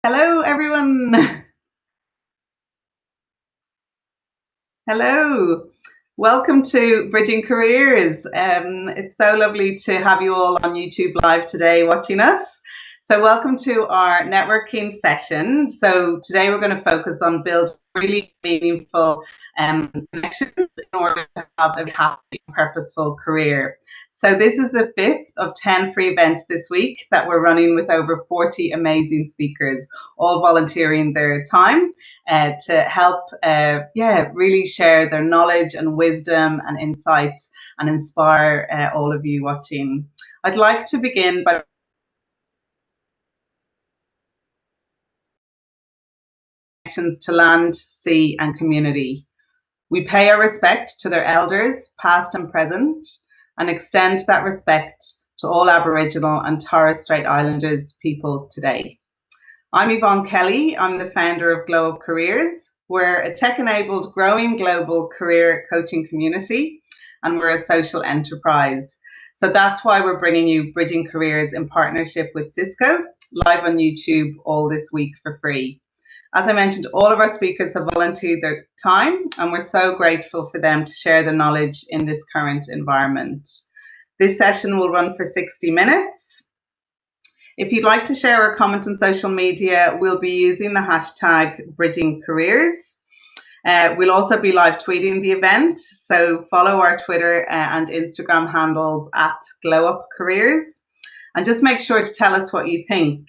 Hello, everyone. Hello. Welcome to Bridging Careers. It's so lovely to have you all on YouTube Live today watching us. So welcome to our networking session. So today we're going to focus on building really meaningful connections in order to have a happy, purposeful career. So this is the 5th of 10 free events this week that we're running with over 40 amazing speakers, all volunteering their time to help, really share their knowledge and wisdom and insights and inspire all of you watching. I'd like to begin by connections to land, sea, and community. We pay our respect to their elders, past and present, and extend that respect to all Aboriginal and Torres Strait Islanders people today. I'm Yvonne Kelly. I'm the founder of Glow Up Careers. We're a tech-enabled, growing global career coaching community, and we're a social enterprise. So that's why we're bringing you Bridging Careers in partnership with Cisco, live on YouTube all this week for free. As I mentioned, all of our speakers have volunteered their time, and we're so grateful for them to share their knowledge in this current environment. This session will run for 60 minutes. If you'd like to share or comment on social media, we'll be using the hashtag BridgingCareers. We'll also be live tweeting the event, so follow our Twitter and Instagram handles at GlowUpCareers, and just make sure to tell us what you think.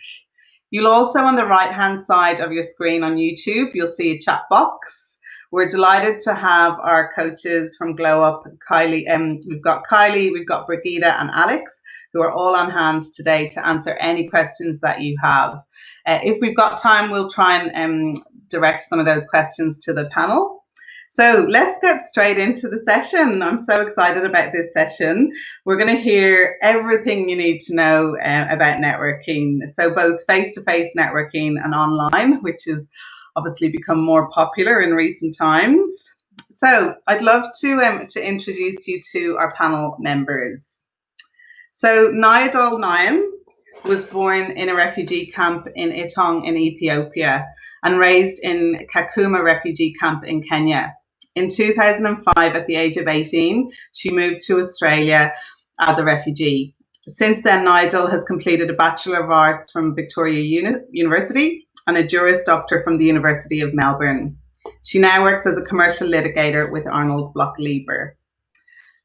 You'll also, on the right-hand side of your screen on YouTube, you'll see a chat box. We're delighted to have our coaches from Glow Up, Kylie. We've got Kylie, we've got Brigitte and Alex, who are all on hand today to answer any questions that you have. If we've got time, we'll try and direct some of those questions to the panel. So let's get straight into the session. I'm so excited about this session. We're going to hear everything you need to know about networking. So both face-to-face networking and online, which has obviously become more popular in recent times. So I'd love to introduce you to our panel members. So Nyadol Nyan was born in a refugee camp in Itong in Ethiopia and raised in Kakuma refugee camp in Kenya. In 2005, at the age of 18, she moved to Australia as a refugee. Since then, Nyadol has completed a Bachelor of Arts from Victoria University and a Juris Doctor from the University of Melbourne. She now works as a commercial litigator with Arnold Bloch Leibler.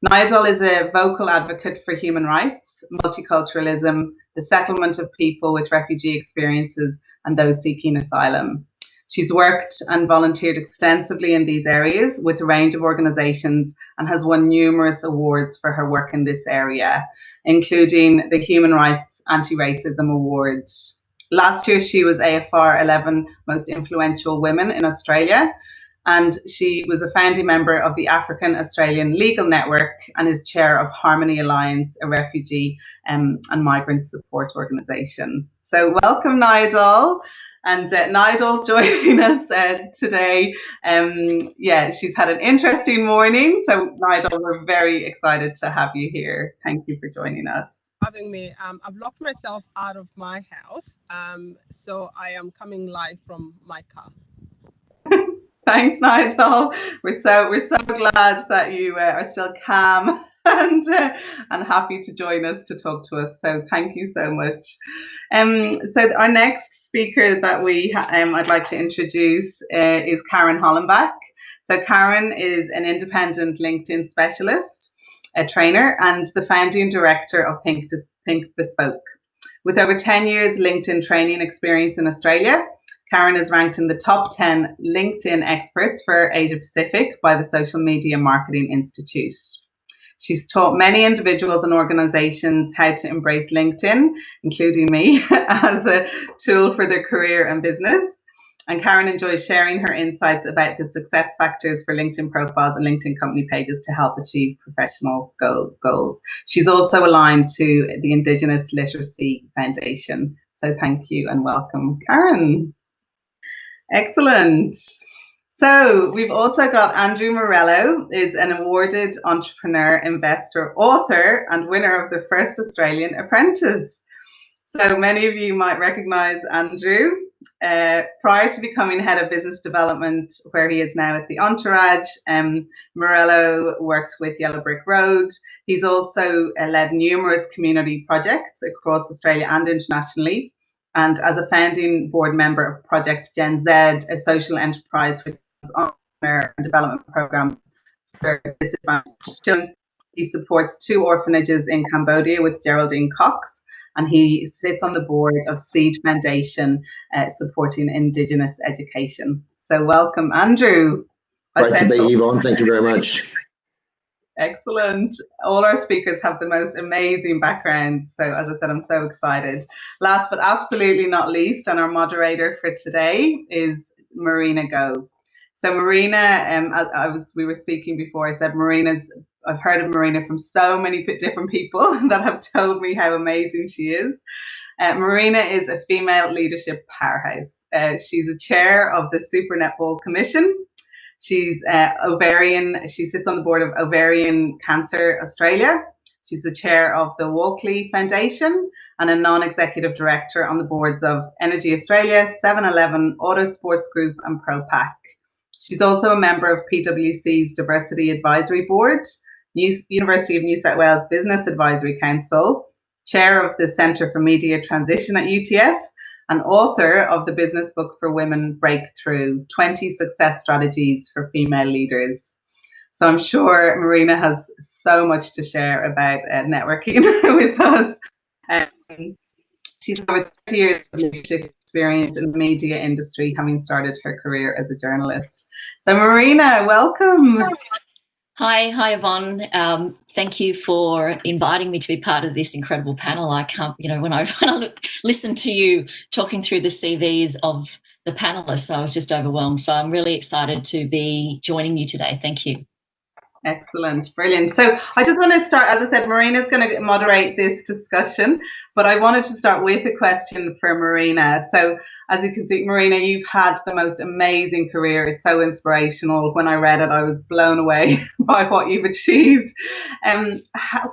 Nyadol is a vocal advocate for human rights, multiculturalism, the settlement of people with refugee experiences, and those seeking asylum. She's worked and volunteered extensively in these areas with a range of organizations and has won numerous awards for her work in this area, including the Human Rights Anti-Racism Award. Last year, she was AFR 11 Most Influential Women in Australia, and she was a founding member of the African Australian Legal Network and is chair of Harmony Alliance, a refugee and migrant support organisation. So welcome, Nyadol. And Nyadol's joining us today. She's had an interesting morning. So Nyadol, we're very excited to have you here. Thank you for joining us. Having me. I've locked myself out of my house, so I am coming live from my car. Thanks, Nyadol. We're so glad that you are still calm and happy to join us to talk to us. So thank you so much. So our next speaker that I'd like to introduce is Karen Hollenbach. So Karen is an independent LinkedIn specialist, a trainer, and the founding director of Think Bespoke. With over 10 years LinkedIn training experience in Australia, Karen is ranked in the top 10 LinkedIn experts for Asia Pacific by the Social Media Marketing Institute. She's taught many individuals and organizations how to embrace LinkedIn, including me, as a tool for their career and business. And Karen enjoys sharing her insights about the success factors for LinkedIn profiles and LinkedIn company pages to help achieve professional goals. She's also aligned to the Indigenous Literacy Foundation. So thank you and welcome, Karen. Excellent. So we've also got Andrew Morello, is an awarded entrepreneur, investor, author, and winner of the first Australian Apprentice. So many of you might recognize Andrew. prior to becoming head of business development, where he is now at the Entourage, Morello worked with Yellow Brick Road. He's also led numerous community projects across Australia and internationally. And as a founding board member of Project Gen Z, a social enterprise which is on and development program for disadvantaged children. He supports 2 orphanages in Cambodia with Geraldine Cox, and he sits on the board of Seed Foundation, supporting Indigenous education. So welcome, Andrew. Great to be, Yvonne. Thank you very much. Excellent. All our speakers have the most amazing backgrounds. So as I said, I'm so excited. Last but absolutely not least, and our moderator for today is Marina Go. So Marina, we were speaking before, I said I've heard of Marina from so many different people that have told me how amazing she is. Marina is a female leadership powerhouse. She's a chair of the Super Netball Commission. She's ovarian. She sits on the board of Ovarian Cancer Australia. She's the chair of the Walkley Foundation and a non-executive director on the boards of Energy Australia, 7-Eleven, Autosports Group and ProPac. She's also a member of PwC's Diversity Advisory Board, University of New South Wales Business Advisory Council, chair of the Centre for Media Transition at UTS, and author of the business book for women, Breakthrough, 20 Success Strategies for Female Leaders. So I'm sure Marina has so much to share about networking with us. She's over 30 years of leadership experience in the media industry, having started her career as a journalist. So Marina, welcome. Hi, Yvonne. Thank you for inviting me to be part of this incredible panel. I can't, when I listen to you talking through the CVs of the panelists, I was just overwhelmed. So I'm really excited to be joining you today. Thank you. Excellent, brilliant. So I just want to start, as I said, Marina's going to moderate this discussion, but I wanted to start with a question for Marina. So as you can see, Marina, you've had the most amazing career. It's so inspirational. When I read it, I was blown away by what you've achieved.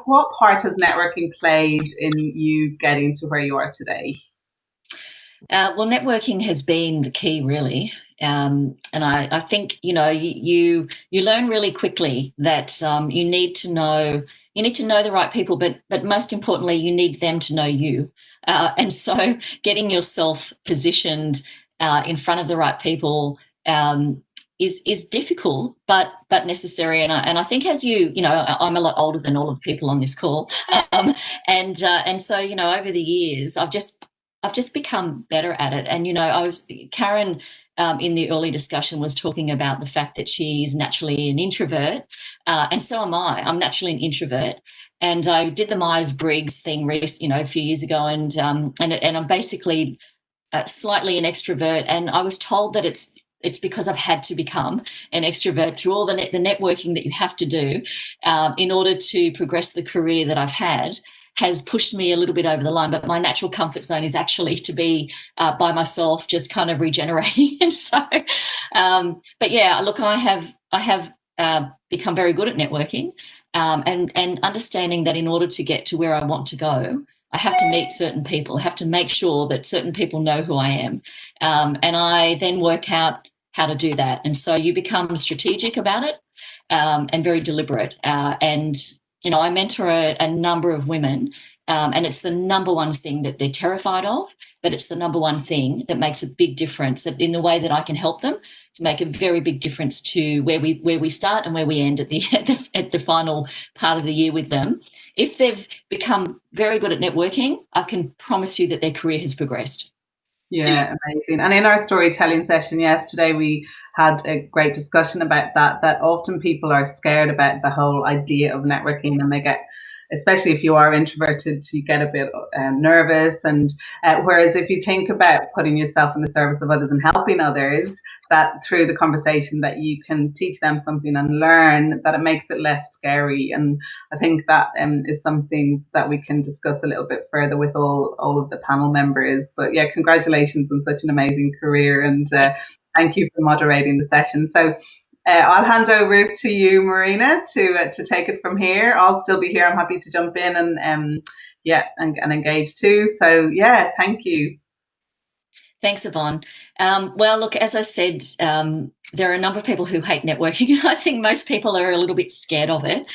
What part has networking played in you getting to where you are today? Well, networking has been the key, really. And I think, you learn really quickly that you need to know the right people, but most importantly, you need them to know you. And so getting yourself positioned in front of the right people is difficult, but necessary. And I think as I'm a lot older than all of the people on this call. And so, over the years, I've just become better at it. And, Karen, in the early discussion was talking about the fact that she's naturally an introvert. And so am I. I'm naturally an introvert. And I did the Myers-Briggs thing, a few years ago. And I'm basically slightly an extrovert. And I was told that it's because I've had to become an extrovert through all the networking that you have to do in order to progress the career that I've had. Has pushed me a little bit over the line, but my natural comfort zone is actually to be by myself, just kind of regenerating. And so, but yeah, look, I have become very good at networking and understanding that in order to get to where I want to go, I have to meet certain people, I have to make sure that certain people know who I am. And I then work out how to do that. And so you become strategic about it and very deliberate. I mentor a number of women, and it's the number one thing that they're terrified of, but it's the number one thing that makes a big difference in the way that I can help them to make a very big difference to where we start and where we end at the final part of the year with them. If they've become very good at networking, I can promise you that their career has progressed. Yeah, amazing. And in our storytelling session yesterday, we had a great discussion about that often people are scared about the whole idea of networking, and they get, especially if you are introverted, you get a bit nervous. And whereas if you think about putting yourself in the service of others and helping others, that through the conversation that you can teach them something and learn, that it makes it less scary. And I think that is something that we can discuss a little bit further with all of the panel members. But yeah, congratulations on such an amazing career, and thank you for moderating the session. So I'll hand over to you, Marina, to take it from here. I'll still be here. I'm happy to jump in and engage too. So yeah, thank you. Thanks, Yvonne. Well, look, as I said, there are a number of people who hate networking. I think most people are a little bit scared of it,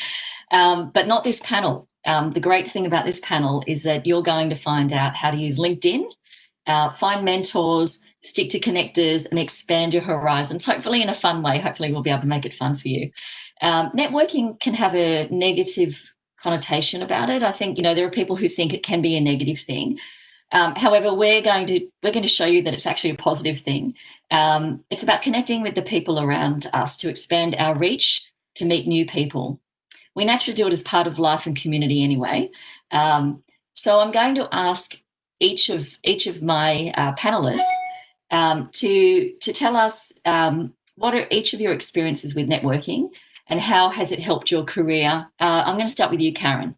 but not this panel. The great thing about this panel is that you're going to find out how to use LinkedIn, find mentors, stick to connectors, and expand your horizons, hopefully in a fun way. Hopefully we'll be able to make it fun for you. Networking can have a negative connotation about it. I think, there are people who think it can be a negative thing. However, we're going to show you that it's actually a positive thing. It's about connecting with the people around us to expand our reach, to meet new people. We naturally do it as part of life and community anyway. So I'm going to ask each of my panelists to tell us what are each of your experiences with networking and how has it helped your career. I'm going to start with you, Karen.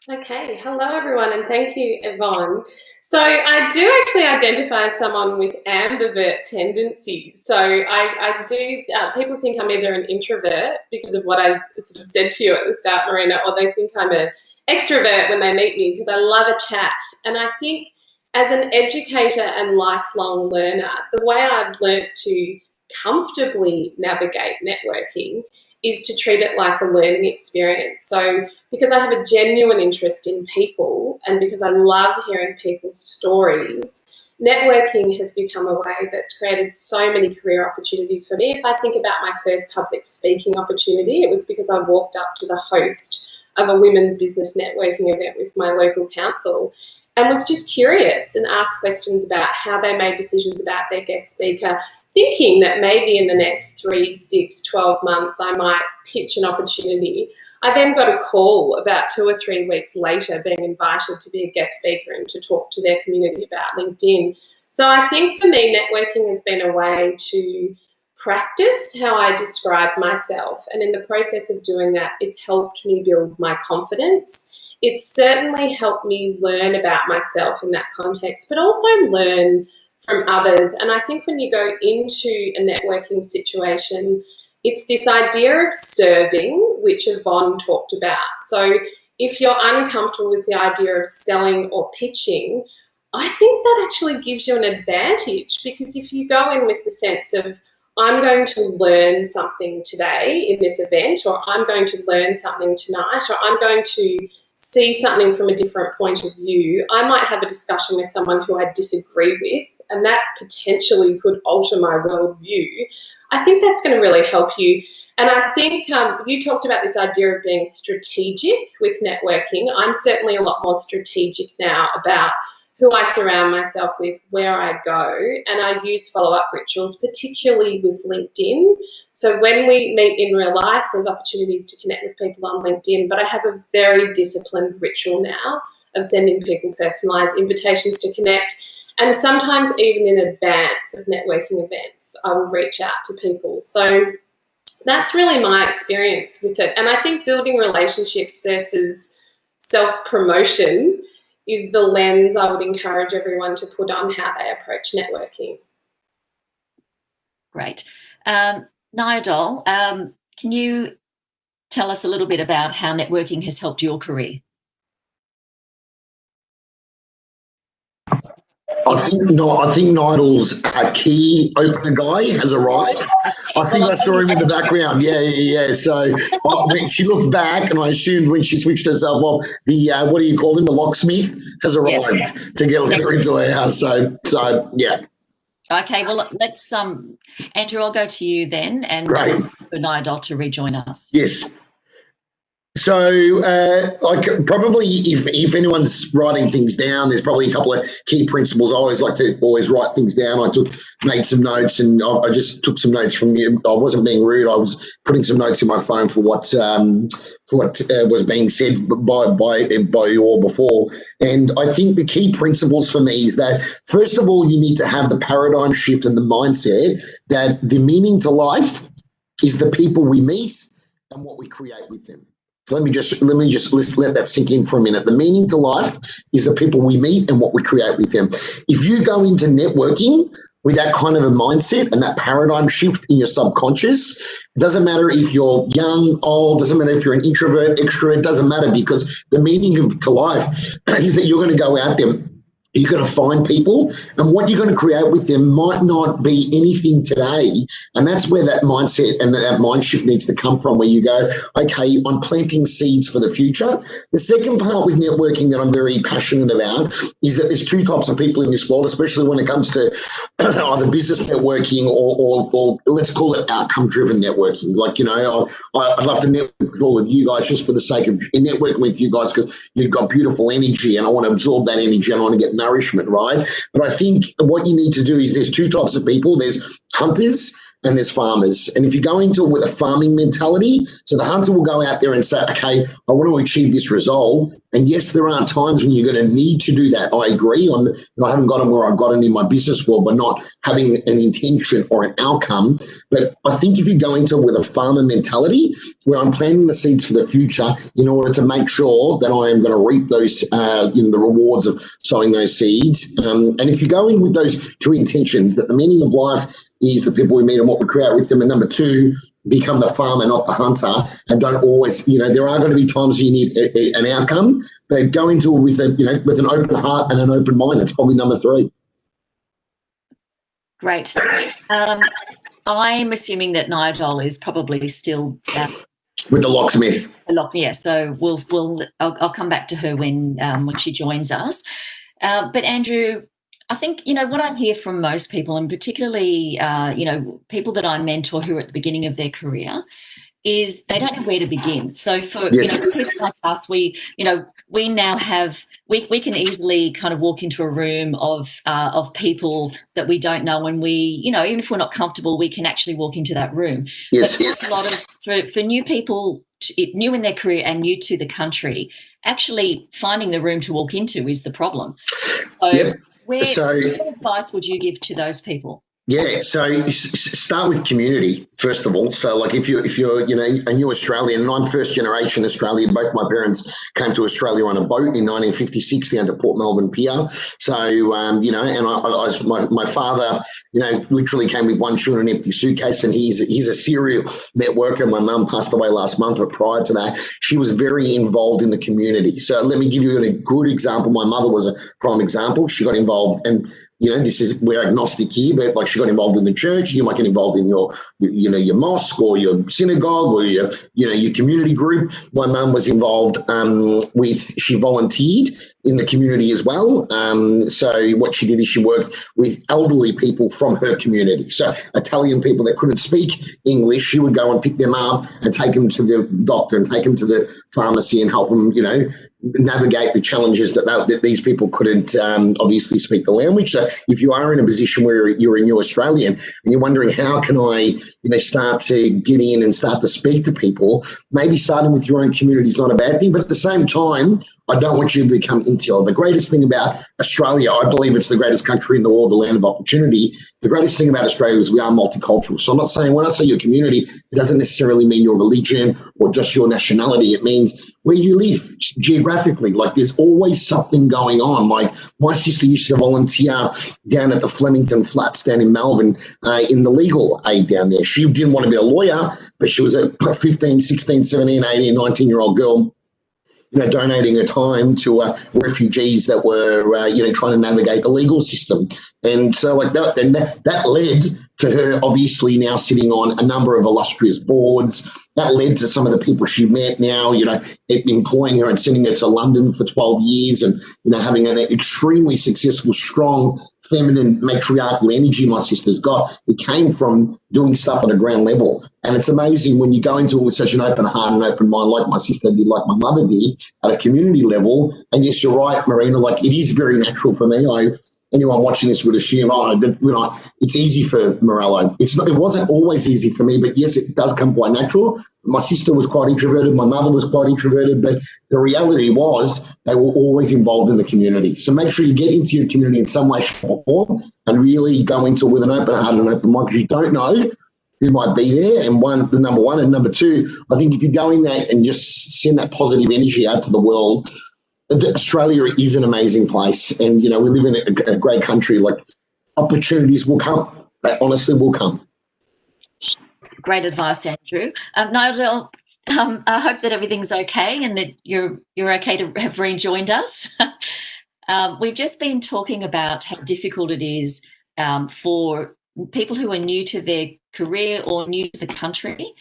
Okay, hello everyone, and thank you, Yvonne. So I do actually identify as someone with ambivert tendencies. So I do, people think I'm either an introvert because of what I sort of said to you at the start, Marina, or they think I'm an extrovert when they meet me because I love a chat. And I think as an educator and lifelong learner, the way I've learnt to comfortably navigate networking is to treat it like a learning experience. So because I have a genuine interest in people and because I love hearing people's stories, networking has become a way that's created so many career opportunities for me. If I think about my first public speaking opportunity, it was because I walked up to the host of a women's business networking event with my local council and was just curious and asked questions about how they made decisions about their guest speaker, thinking that maybe in the next 3, 6, 12 months I might pitch an opportunity. I then got a call about 2 or 3 weeks later being invited to be a guest speaker and to talk to their community about LinkedIn. So I think for me, networking has been a way to practice how I describe myself. And in the process of doing that, it's helped me build my confidence. It's certainly helped me learn about myself in that context, but also learn from others. And I think when you go into a networking situation, it's this idea of serving, which Yvonne talked about. So if you're uncomfortable with the idea of selling or pitching, I think that actually gives you an advantage, because if you go in with the sense of, I'm going to learn something today in this event, or I'm going to learn something tonight, or I'm going to see something from a different point of view, I might have a discussion with someone who I disagree with, and that potentially could alter my worldview. I think that's going to really help you. And I think you talked about this idea of being strategic with networking. I'm certainly a lot more strategic now about who I surround myself with, where I go, and I use follow-up rituals, particularly with LinkedIn. So when we meet in real life, there's opportunities to connect with people on LinkedIn, but I have a very disciplined ritual now of sending people personalised invitations to connect. And sometimes even in advance of networking events, I will reach out to people. So that's really my experience with it. And I think building relationships versus self-promotion is the lens I would encourage everyone to put on how they approach networking. Great. Nigel, can you tell us a little bit about how networking has helped your career? I think Nigel's key opener guy has arrived. I think I saw him in the background. Yeah. So when she looked back, and I assumed when she switched herself off, the what do you call him? The locksmith has arrived to get her into her house. So yeah. Okay, well, let's Andrew, I'll go to you then, and for Nigel to rejoin us. Yes. So, like, probably if anyone's writing things down, there's probably a couple of key principles. I always like to write things down. I made some notes, and I just took some notes from you. I wasn't being rude. I was putting some notes in my phone for what was being said by you all before. And I think the key principles for me is that, first of all, you need to have the paradigm shift and the mindset that the meaning to life is the people we meet and what we create with them. So let me just let that sink in for a minute. The meaning to life is the people we meet and what we create with them. If you go into networking with that kind of a mindset and that paradigm shift in your subconscious, it doesn't matter if you're young, old, doesn't matter if you're an introvert, extrovert, doesn't matter, because the meaning to life is that you're going to go out there You're going to find people, and what you're going to create with them might not be anything today. And that's where that mindset and that mind shift needs to come from, where you go, okay, I'm planting seeds for the future. The second part with networking that I'm very passionate about is that there's two types of people in this world, especially when it comes to either business networking or let's call it outcome-driven networking. Like, you know, I'd love to network with all of you guys just for the sake of networking with you guys because you've got beautiful energy and I want to absorb that energy and I want to get nourishment, right? But I think what you need to do is there's two types of people. There's hunters and there's farmers. And if you go into it with a farming mentality, so the hunter will go out there and say, okay, I want to achieve this result. And yes, there are times when you're going to need to do that. I agree on, I haven't gotten where I've gotten in my business world by not having an intention or an outcome. But I think if you go into it with a farmer mentality, where I'm planting the seeds for the future in order to make sure that I am going to reap those, the rewards of sowing those seeds. And if you go in with those two intentions, that the meaning of life is the people we meet and what we create with them. And number two, become the farmer, not the hunter. And don't always, there are going to be times you need an outcome, but go into it with with an open heart and an open mind. That's probably number three. Great. I'm assuming that Nigel is probably still with the locksmith. Yeah. So I'll come back to her when she joins us. But Andrew, I think, what I hear from most people, and particularly, people that I mentor who are at the beginning of their career, is they don't know where to begin. So for people like us, we now have, we can easily kind of walk into a room of people that we don't know, and we, even if we're not comfortable, we can actually walk into that room. Yes. But for a lot of, for new people, new in their career and new to the country, actually finding the room to walk into is the problem. So what advice would you give to those people? Yeah, so start with community first of all. So, like if you're a new Australian, and I'm first generation Australian. Both my parents came to Australia on a boat in 1956 down to Port Melbourne Pier. So, and my father, literally came with one shoe and an empty suitcase, and he's a serial networker. My mum passed away last month, but prior to that, she was very involved in the community. So let me give you a good example. My mother was a prime example. She got involved, and we're agnostic here, but like she got involved in the church. You might get involved in your mosque or your synagogue or your community group. My mum was involved she volunteered in the community as well. So what she did is she worked with elderly people from her community. So Italian people that couldn't speak English, she would go and pick them up and take them to the doctor and take them to the pharmacy and help them, navigate the challenges that these people couldn't obviously speak the language. So if you are in a position where you're a new Australian and you're wondering how can I start to get in and start to speak to people, maybe starting with your own community is not a bad thing. But at the same time, I don't want you to become insular. The greatest thing about Australia, I believe it's the greatest country in the world, the land of opportunity. The greatest thing about Australia is we are multicultural. So I'm not saying, when I say your community, it doesn't necessarily mean your religion or just your nationality. It means where you live geographically. Like there's always something going on. Like my sister used to volunteer down at the Flemington Flats down in Melbourne in the legal aid down there. She didn't want to be a lawyer, but she was a 15, 16, 17, 18, 19-year-old girl, donating her time to refugees that were, trying to navigate the legal system. And so like that led to her obviously now sitting on a number of illustrious boards. That led to some of the people she met now, employing her and sending her to London for 12 years and, having an extremely successful, strong, feminine, matriarchal energy my sister's got. It came from doing stuff at a ground level. And it's amazing when you go into it with such an open heart and open mind, like my sister did, like my mother did, at a community level. And yes, you're right, Marina, like it is very natural for me. Anyone watching this would assume, it's easy for Morello. It wasn't always easy for me, but yes, it does come quite natural. My sister was quite introverted. My mother was quite introverted, but the reality was they were always involved in the community. So make sure you get into your community in some way, shape or form and really go into it with an open heart and an open mind, because you don't know who might be there. And number one, and number two, I think if you go in there and just send that positive energy out to the world, Australia is an amazing place, and we live in a great country. Like opportunities will come; they honestly will come. Great advice, Andrew. Nigel, I hope that everything's okay and that you're okay to have rejoined us. We've just been talking about how difficult it is for people who are new to their career or new to the country.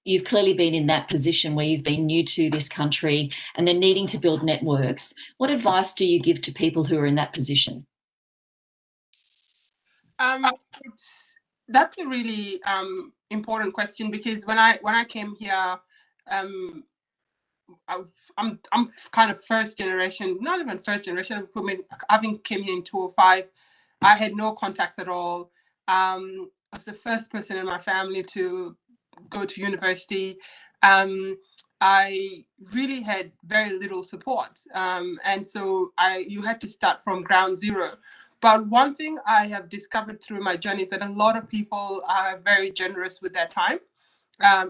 You've clearly been in that position where you've been new to this country and they're needing to build networks. What advice do you give to people who are in that position? That's a really important question, because when I came here, I'm kind of first generation, not even first generation. Having came here in 2005, I had no contacts at all. I was the first person in my family to go to university. I really had very little support, and so you had to start from ground zero. But one thing I have discovered through my journey is that a lot of people are very generous with their time.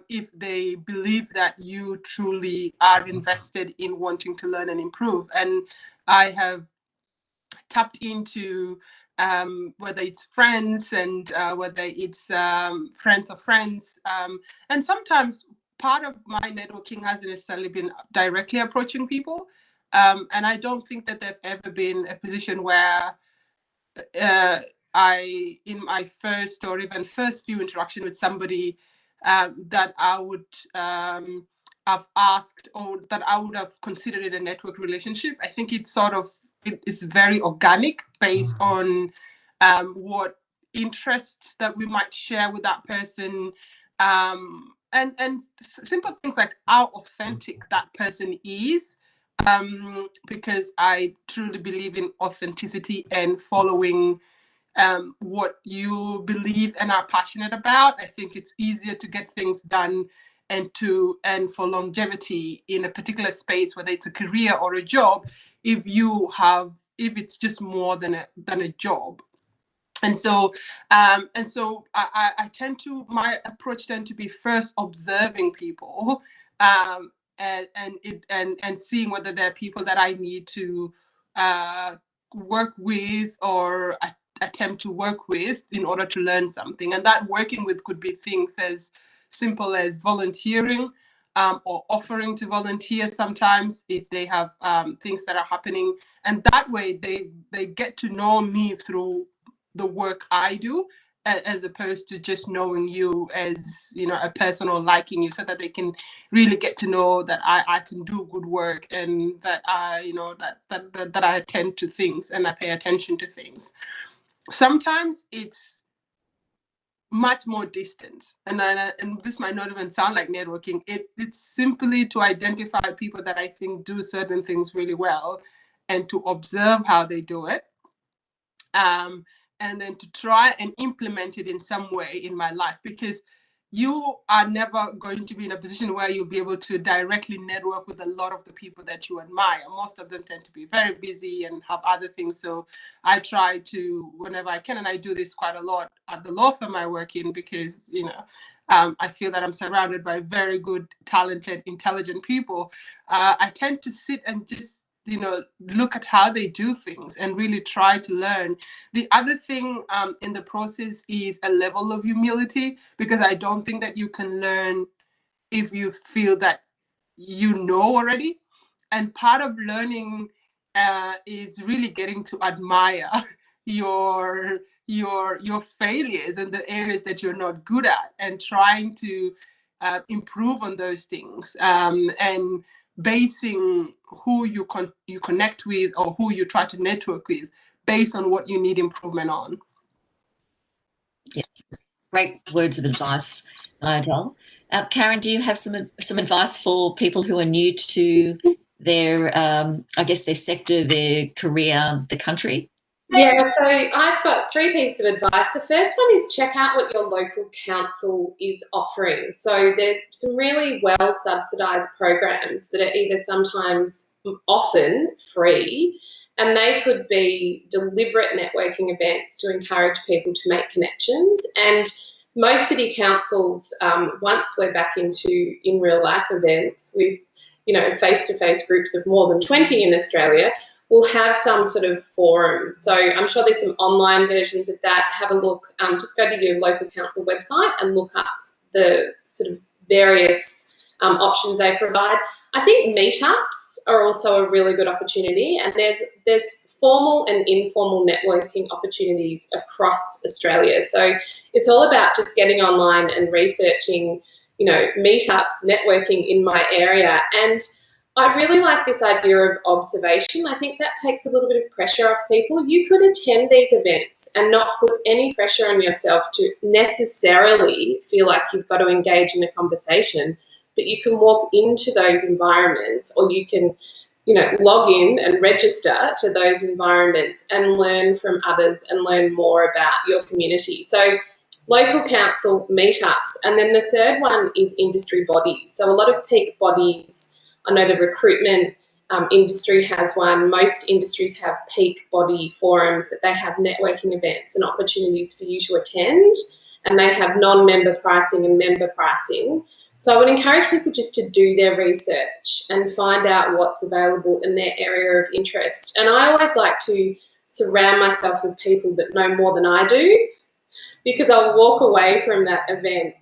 If they believe that you truly are invested in wanting to learn and improve. And I have tapped into whether it's friends and whether it's friends of friends. And sometimes part of my networking hasn't necessarily been directly approaching people. And I don't think that there's ever been a position where in my first or even first few interaction with somebody that I would have asked, or that I would have considered it a network relationship. I think it is very organic, based on what interests that we might share with that person, and simple things like how authentic that person is. Because I truly believe in authenticity and following what you believe and are passionate about. I think it's easier to get things done and for longevity in a particular space, whether it's a career or a job, if it's just more than a job. And so I tend to, my approach tend to be first observing people, and seeing whether there are people that I need to work with or attempt to work with in order to learn something. And that working with could be things as simple as volunteering, or offering to volunteer sometimes if they have things that are happening. And that way they get to know me through the work I do, as opposed to just knowing you as, a person or liking you, so that they can really get to know that I can do good work, and that I, that I attend to things and I pay attention to things. Sometimes it's much more distance, and this might not even sound like networking. It's simply to identify people that I think do certain things really well, and to observe how they do it. And then to try and implement it in some way in my life, because you are never going to be in a position where you'll be able to directly network with a lot of the people that you admire. Most of them tend to be very busy and have other things. So I try to, whenever I can, and I do this quite a lot at the law firm I work in, because, I feel that I'm surrounded by very good, talented, intelligent people. I tend to sit and just look at how they do things and really try to learn. The other thing in the process is a level of humility, because I don't think that you can learn if you feel that you know already. And part of learning is really getting to admire your failures and the areas that you're not good at, and trying to improve on those things, and basing who you connect with, or who you try to network with, based on what you need improvement on. Yeah, great words of advice, Adele. Karen, do you have some advice for people who are new to their, their sector, their career, the country? Yeah, so I've got 3 pieces of advice. The first one is check out what your local council is offering. So there's some really well subsidised programs that are either sometimes, often free, and they could be deliberate networking events to encourage people to make connections. And most city councils, once we're back into in real life events with, face-to-face groups of more than 20 in Australia, we'll have some sort of forum. So I'm sure there's some online versions of that. Have a look. Just go to your local council website and look up the sort of various options they provide. I think meetups are also a really good opportunity, and there's formal and informal networking opportunities across Australia. So it's all about just getting online and researching, meetups, networking in my area. And I really like this idea of observation. I think that takes a little bit of pressure off people. You could attend these events and not put any pressure on yourself to necessarily feel like you've got to engage in a conversation, but you can walk into those environments, or you can, log in and register to those environments and learn from others and learn more about your community. So local council meetups. And then the third one is industry bodies. So a lot of peak bodies, I know the recruitment industry has one. Most industries have peak body forums that they have networking events and opportunities for you to attend, and they have non-member pricing and member pricing. So I would encourage people just to do their research and find out what's available in their area of interest. And I always like to surround myself with people that know more than I do, because I'll walk away from that event,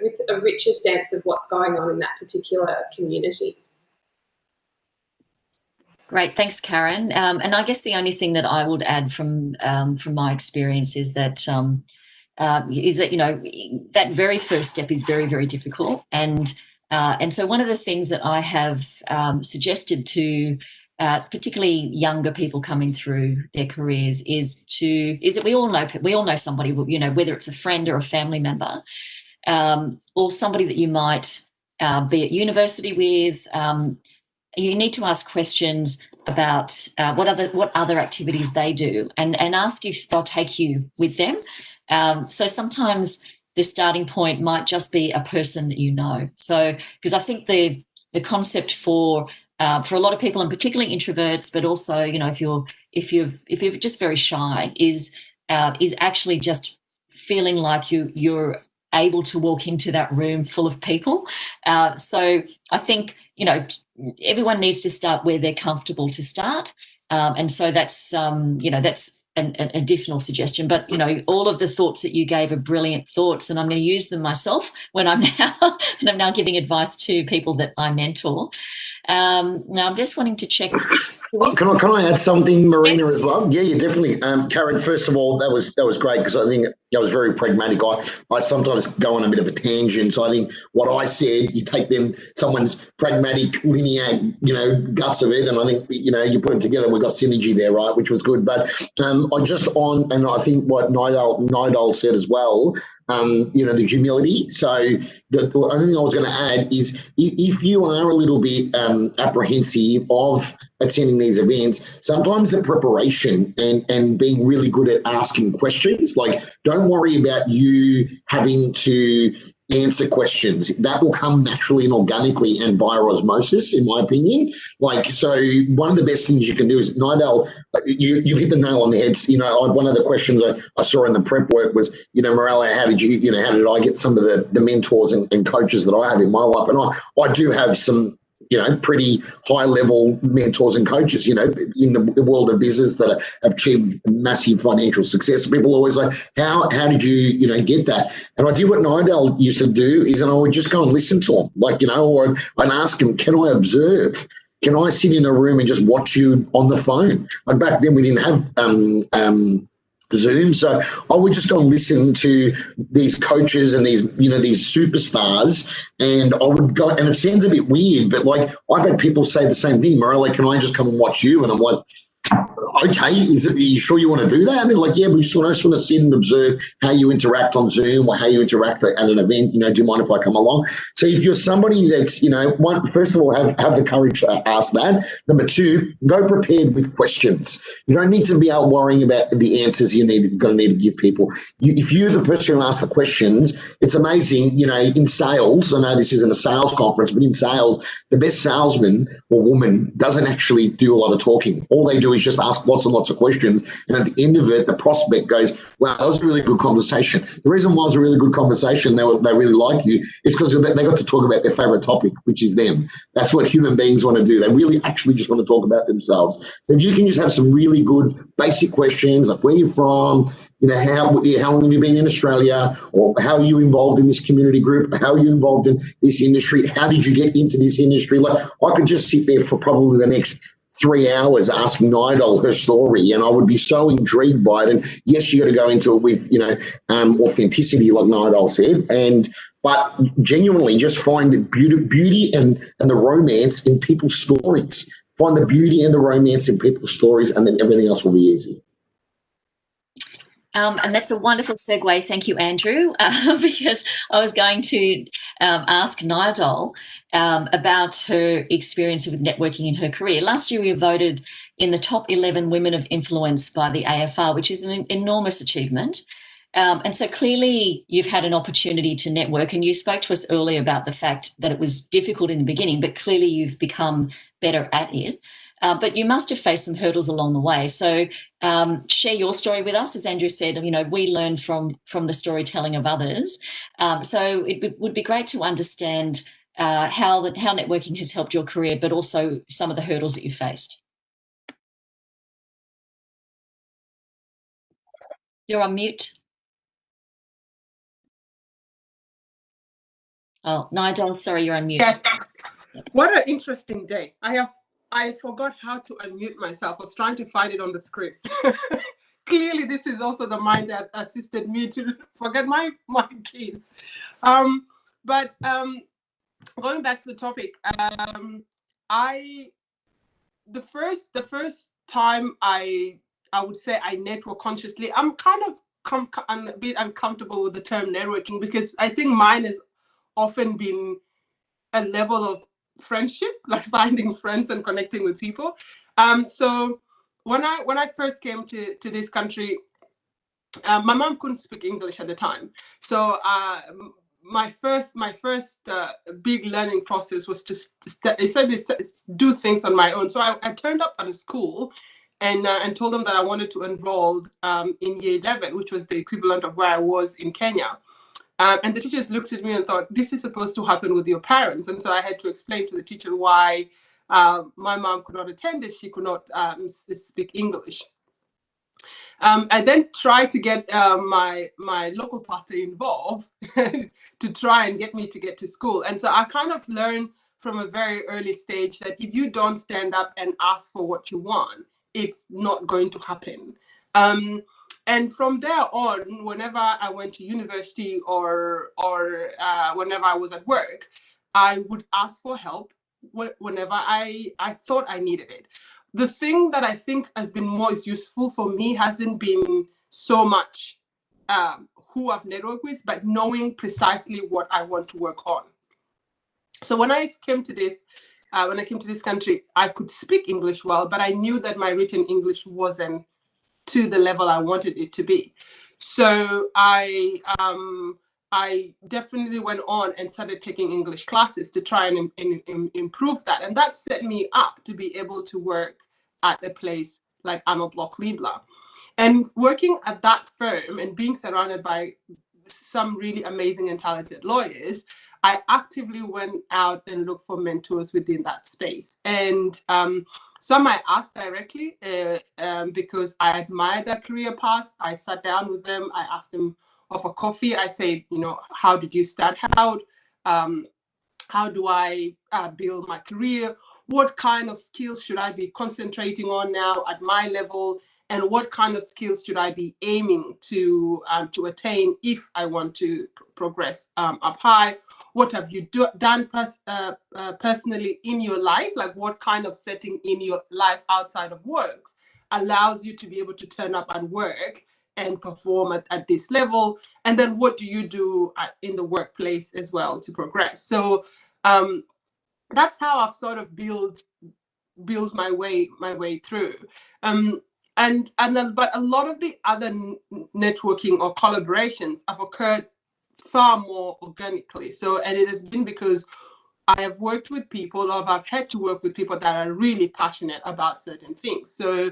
with a richer sense of what's going on in that particular community. Great, thanks, Karen. And I guess the only thing that I would add from my experience is that that very first step is very, very difficult, and so one of the things that I have suggested to particularly younger people coming through their careers is that we all know somebody, whether it's a friend or a family member, or somebody that you might be at university with. You need to ask questions about what other activities they do, and ask if they'll take you with them. So sometimes the starting point might just be a person that you know. So, because I think the concept for a lot of people, and particularly introverts, but also, if you're just very shy, is actually just feeling like you're able to walk into that room full of people. So I think, everyone needs to start where they're comfortable to start. And so that's an additional suggestion. But, all of the thoughts that you gave are brilliant thoughts, and I'm going to use them myself when I'm now giving advice to people that I mentor. Now I'm just wanting to check. Can I add something, Marina, Yes. as well? Yeah, definitely. Karen, first of all, that was great, because I think that was very pragmatic. I sometimes go on a bit of a tangent. So I think what I said, you take someone's pragmatic, linear, guts of it, and I think, you put them together and we got synergy there, right, which was good. But and I think what Nidal said as well, the humility. So the only thing I was going to add is, if you are a little bit apprehensive of attending these events, sometimes the preparation and being really good at asking questions, like, don't worry about you having to answer questions. That will come naturally and organically and via osmosis, in my opinion. So one of the best things you can do is, Nidal, you've hit the nail on the head. One of the questions I saw in the prep work was, Morello, how did I get some of the mentors and coaches that I have in my life? And I do have some, pretty high-level mentors and coaches, in the world of business that have achieved massive financial success. People are always like, how did you, get that? And I did what Nidal used to do, and I would just go and listen to them, or I'd ask them, can I observe? Can I sit in a room and just watch you on the phone? Back then we didn't have Zoom, so I would just go and listen to these coaches and these superstars, and I would go, and it sounds a bit weird, but I've had people say the same thing, Morello, can I just come and watch you? And I'm like, okay, are you sure you want to do that? And they're like, yeah, I just want to sit and observe how you interact on Zoom or how you interact at an event. Do you mind if I come along? So if you're somebody that's, first of all, have the courage to ask that. Number two, go prepared with questions. You don't need to be out worrying about the answers you're going to need to give people. If you're the person who asks the questions, it's amazing, in sales, I know this isn't a sales conference, but in sales, the best salesman or woman doesn't actually do a lot of talking. All they do is just ask lots and lots of questions. And at the end of it, the prospect goes, wow, that was a really good conversation. The reason why it was a really good conversation, they really like you, is because they got to talk about their favorite topic, which is them. That's what human beings want to do. They really actually just want to talk about themselves. So if you can just have some really good basic questions, like where you're from, how long have you been in Australia, or how are you involved in this community group, how are you involved in this industry, how did you get into this industry? Like, I could just sit there for probably the next 3 hours asking Nidal her story, and I would be so intrigued by it. And yes, you got to go into it with authenticity, like Nidal said, but genuinely just find the beauty and the romance in people's stories. Find the beauty and the romance in people's stories, and then everything else will be easy. And that's a wonderful segue. Thank you, Andrew, because I was going to ask Nidal about her experience with networking in her career. Last year, we were voted in the top 11 women of influence by the AFR, which is an enormous achievement. And so clearly you've had an opportunity to network, and you spoke to us earlier about the fact that it was difficult in the beginning, but clearly you've become better at it. But you must have faced some hurdles along the way. So share your story with us. As Andrew said, we learn from the storytelling of others. So it would be great to understand how networking has helped your career, but also some of the hurdles that you faced. You're on mute. Oh, Nidal, sorry, you're on mute. Yes. What an interesting day. I forgot how to unmute myself. I was trying to find it on the screen. Clearly, this is also the mind that assisted me to forget my keys. But going back to the topic, the first time I would say I network consciously, I'm kind of a bit uncomfortable with the term networking, because I think mine has often been a level of friendship, like finding friends and connecting with people. So when I first came to this country, my mom couldn't speak English at the time. So my first big learning process was to essentially do things on my own. So I turned up at a school and told them that I wanted to enroll in year 11, which was the equivalent of where I was in Kenya. And the teachers looked at me and thought, this is supposed to happen with your parents. And so I had to explain to the teacher why my mom could not attend as she could not speak English. I then tried to get my local pastor involved to try and get me to get to school. And so I kind of learned from a very early stage that if you don't stand up and ask for what you want, it's not going to happen. And from there on, whenever I went to university or whenever I was at work, I would ask for help whenever I thought I needed it. The thing that I think has been most useful for me hasn't been so much who I've networked with, but knowing precisely what I want to work on. So when I came to this country, I could speak English well, but I knew that my written English wasn't to the level I wanted it to be. So I definitely went on and started taking English classes to try and improve that. And that set me up to be able to work at a place like Arnold Bloch Liebler. And working at that firm and being surrounded by some really amazing and talented lawyers, I actively went out and looked for mentors within that space. And some I asked directly because I admired their career path. I sat down with them. I asked them of a coffee. I said, how did you start out? How do I build my career? What kind of skills should I be concentrating on now at my level? And what kind of skills should I be aiming to attain if I want to progress up high? What have you done personally in your life? Like, what kind of setting in your life outside of work allows you to be able to turn up at work and perform at this level? And then what do you do in the workplace as well to progress? So that's how I've sort of built my way through. But a lot of the other networking or collaborations have occurred far more organically. So, and it has been because I have worked with people, or I've had to work with people that are really passionate about certain things. So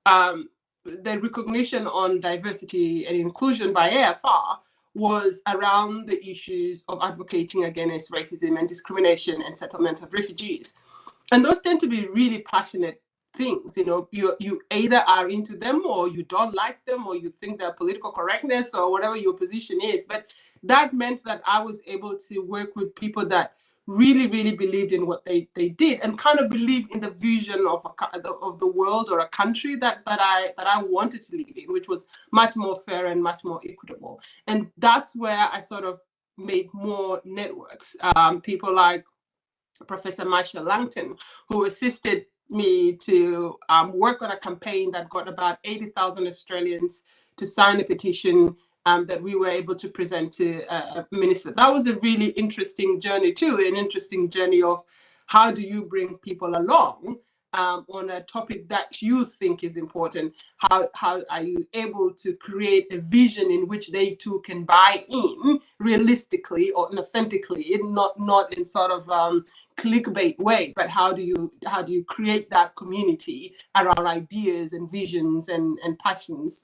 the recognition on diversity and inclusion by AFR was around the issues of advocating against racism and discrimination and settlement of refugees. And those tend to be really passionate things. You either are into them, or you don't like them, or you think they're political correctness, or whatever your position is. But that meant that I was able to work with people that really, really believed in what they did, and kind of believed in the vision of the world or a country that I wanted to live in, which was much more fair and much more equitable. And that's where I sort of made more networks. People like Professor Marshall Langton, who assisted me to work on a campaign that got about 80,000 Australians to sign a petition that we were able to present to a minister. That was a really interesting journey too, an interesting journey of how do you bring people along on a topic that you think is important. How are you able to create a vision in which they too can buy in realistically or authentically, not in sort of clickbait way, but how do you create that community around ideas and visions and passions,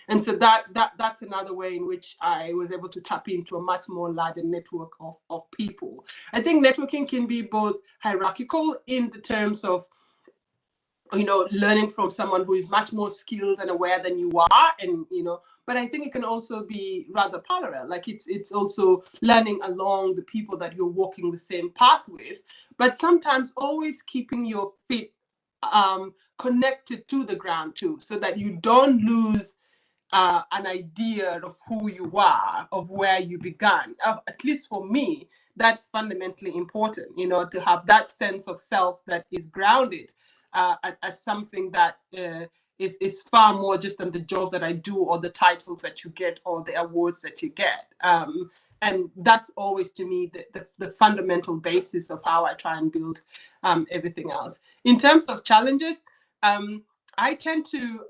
and so that's another way in which I was able to tap into a much more larger network of people. I think networking can be both hierarchical in the terms of learning from someone who is much more skilled and aware than you are, and but I think it can also be rather parallel, like it's also learning along the people that you're walking the same path with, but sometimes always keeping your feet connected to the ground too, so that you don't lose an idea of who you are, of where you began. At least for me, that's fundamentally important, to have that sense of self that is grounded as something that is far more just than the jobs that I do, or the titles that you get, or the awards that you get. And that's always, to me, the fundamental basis of how I try and build everything else. In terms of challenges, I tend to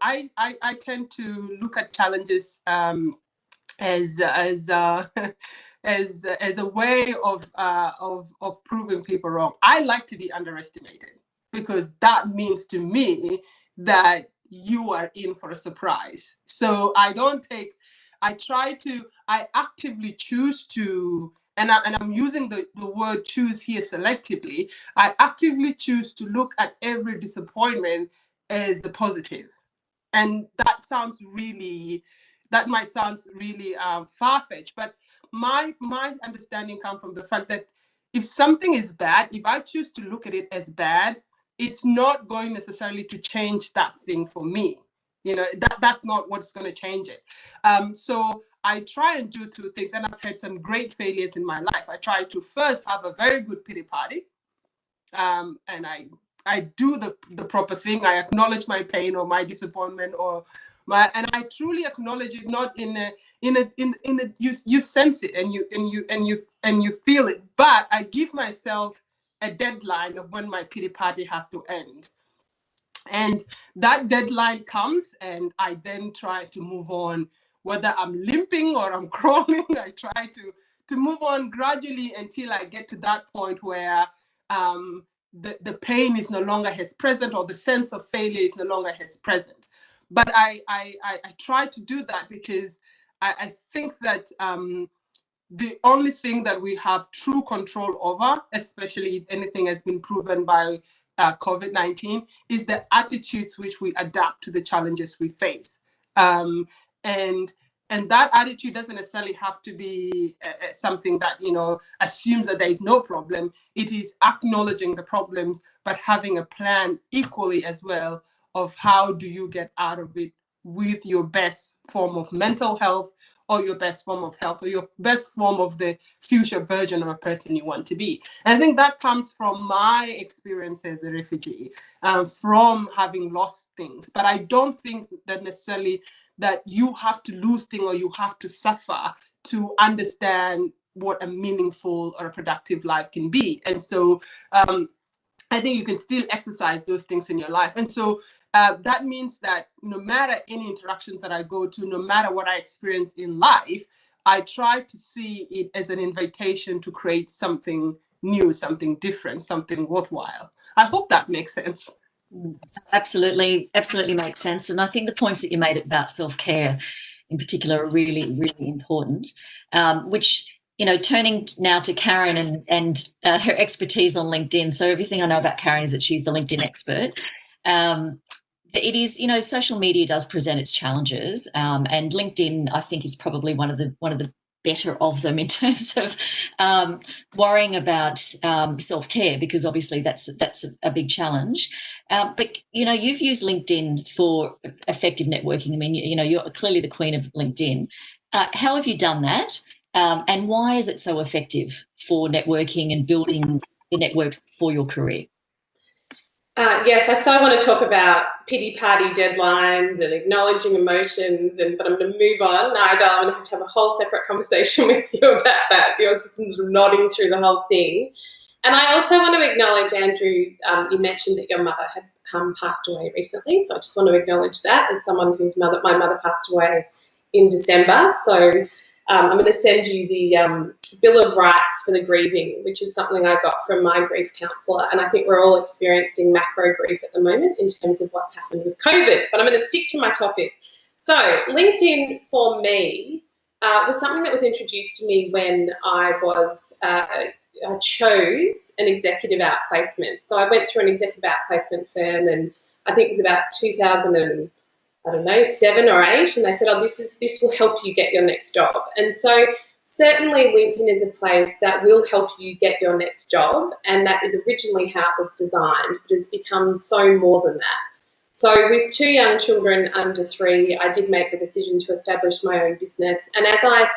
look at challenges as a way of proving people wrong. I like to be underestimated, because that means to me that you are in for a surprise. So I actively choose to, and I'm using the word choose here selectively, I actively choose to look at every disappointment as a positive. And that might sound really far-fetched, but my understanding comes from the fact that if something is bad, if I choose to look at it as bad, it's not going necessarily to change that thing for me. That's not what's going to change it. So I try and do two things, and I've had some great failures in my life. I try to first have a very good pity party, and I do the proper thing. I acknowledge my pain or my disappointment and I truly acknowledge it, not you sense it and you feel it, but I give myself a deadline of when my pity party has to end. And that deadline comes, and I then try to move on, whether I'm limping or I'm crawling. I try to move on gradually until I get to that point where the pain is no longer as present, or the sense of failure is no longer as present. But I try to do that because I think that the only thing that we have true control over, especially if anything has been proven by COVID-19, is the attitudes which we adapt to the challenges we face. And that attitude doesn't necessarily have to be something that assumes that there is no problem. It is acknowledging the problems, but having a plan equally as well of how do you get out of it with your best form of mental health, or your best form of health, or your best form of the future version of a person you want to be. And I think that comes from my experience as a refugee, from having lost things. But I don't think that necessarily that you have to lose things or you have to suffer to understand what a meaningful or a productive life can be. And so I think you can still exercise those things in your life. And so that means that no matter any interactions that I go to, no matter what I experience in life, I try to see it as an invitation to create something new, something different, something worthwhile. I hope that makes sense. Absolutely makes sense. And I think the points that you made about self-care in particular are really, really important, which, you know, turning now to Karen and her expertise on LinkedIn. So everything I know about Karen is that she's the LinkedIn expert. It is, you know, social media does present its challenges, and LinkedIn, I think, is probably one of the better of them in terms of worrying about self-care, because obviously that's a big challenge. But, you know, you've used LinkedIn for effective networking. I mean, you know, you're clearly the queen of LinkedIn. How have you done that? And why is it so effective for networking and building the networks for your career? Yes, I so want to talk about pity party deadlines and acknowledging emotions, but I'm going to move on. Nigel, I'm going to have a whole separate conversation with you about that. You're just nodding through the whole thing. And I also want to acknowledge, Andrew, you mentioned that your mother had passed away recently. So I just want to acknowledge that as someone whose my mother passed away in December. So I'm going to send you the Bill of Rights for the grieving, which is something I got from my grief counsellor. And I think we're all experiencing macro grief at the moment in terms of what's happened with COVID. But I'm going to stick to my topic. So LinkedIn for me was something that was introduced to me when I chose an executive outplacement. So I went through an executive outplacement firm, and I think it was about 2007 or 8, and they said, oh, this will help you get your next job. And so certainly LinkedIn is a place that will help you get your next job, and that is originally how it was designed, but has become so more than that. So with 2 young children under 3, I did make the decision to establish my own business. And as I